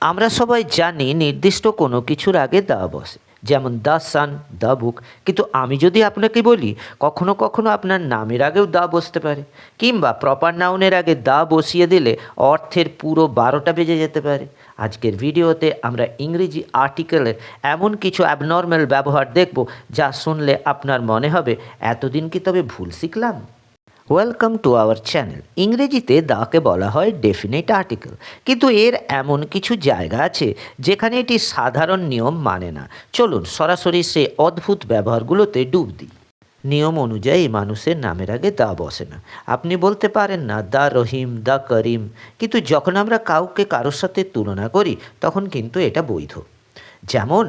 আমরা সবাই জানি নির্দিষ্ট কোনো কিছুর আগে দা বসে, যেমন দ্য সান, দ্য বুক। কিন্তু আমি যদি আপনাকে বলি, কখনো কখনো আপনার নামের আগেও দা বসতে পারে, কিংবা প্রপার নাউনের আগে দা বসিয়ে দিলে অর্থের পুরো 12টা বেজে যেতে পারে। আজকের ভিডিওতে আমরা ইংরেজি আর্টিকেলের এমন কিছু অ্যাবনর্ম্যাল ব্যবহার দেখব, যা শুনলে আপনার মনে হবে এতদিন কি তবে ভুল শিখলাম। Welcome to our channel. ইংরেজিতে দাকে বলা হয় ডেফিনেট আর্টিকেল, কিন্তু এর এমন কিছু জায়গা আছে যেখানে এটি সাধারণ নিয়ম মানে না। চলুন সরাসরি সে অদ্ভুত ব্যবহারগুলোতে ডুব দিই। নিয়ম অনুযায়ী মানুষের নামের আগে দা বসে না। আপনি বলতে পারেন না দা রহিম, দা করিম, কিন্তু যখন আমরা কাউকে কারোর সাথে তুলনা করি তখন কিন্তু এটা বৈধ। যেমন,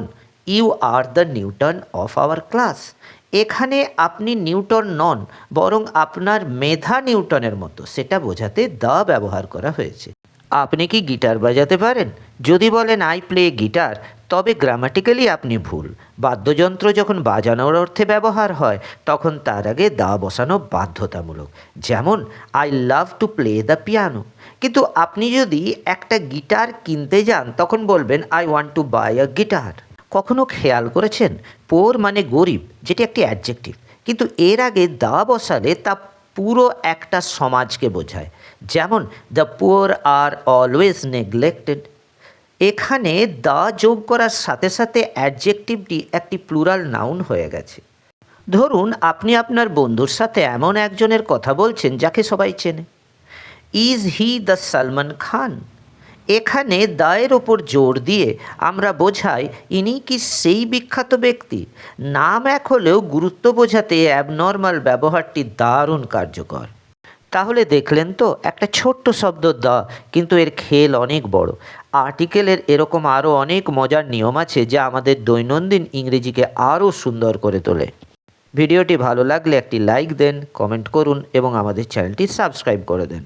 you are the Newton of our class. এখানে আপনি নিউটন নন, বরং আপনার মেধা নিউটনের মতো, সেটা বোঝাতে দ্য ব্যবহার করা হয়েছে। আপনি কি গিটার বাজাতে পারেন? যদি বলেন আই প্লে গিটার, তবে গ্রামাটিক্যালি আপনি ভুল। বাদ্যযন্ত্র যখন বাজানোর অর্থে ব্যবহার হয় তখন তার আগে দা বসানো বাধ্যতামূলক। যেমন, I love to play the piano. কিন্তু আপনি যদি একটা গিটার কিনতে যান তখন বলবেন I want to buy a guitar. কখনো খেয়াল করেছেন, পোর মানে গরিব, যেটি একটি অ্যাডজেক্টিভ, কিন্তু এর আগে দা বসালে তা পুরো একটা সমাজকে বোঝায়। যেমন, the poor are always neglected. এখানে দা যোগ করার সাথে সাথে অ্যাডজেক্টিভটি একটি প্লুরাল নাউন হয়ে গেছে। ধরুন আপনি আপনার বন্ধুর সাথে এমন একজনের কথা বলছেন যাকে সবাই চেনে। Is he the Salman Khan? এখানে দায়ের ওপর জোর দিয়ে আমরা বোঝাই ইনি কি সেই বিখ্যাত ব্যক্তি। নাম এক হলেও গুরুত্ব বোঝাতে অ্যাবনর্মাল ব্যবহারটি দারুণ কার্যকর। তাহলে দেখলেন তো, একটা ছোট্ট শব্দ দা, কিন্তু এর খেল অনেক বড়। আর্টিকেলের এরকম আরও অনেক মজার নিয়ম আছে যা আমাদের দৈনন্দিন ইংরেজিকে আরও সুন্দর করে তোলে। ভিডিওটি ভালো লাগলে একটি লাইক দেন, কমেন্ট করুন এবং আমাদের চ্যানেলটি সাবস্ক্রাইব করে দেন।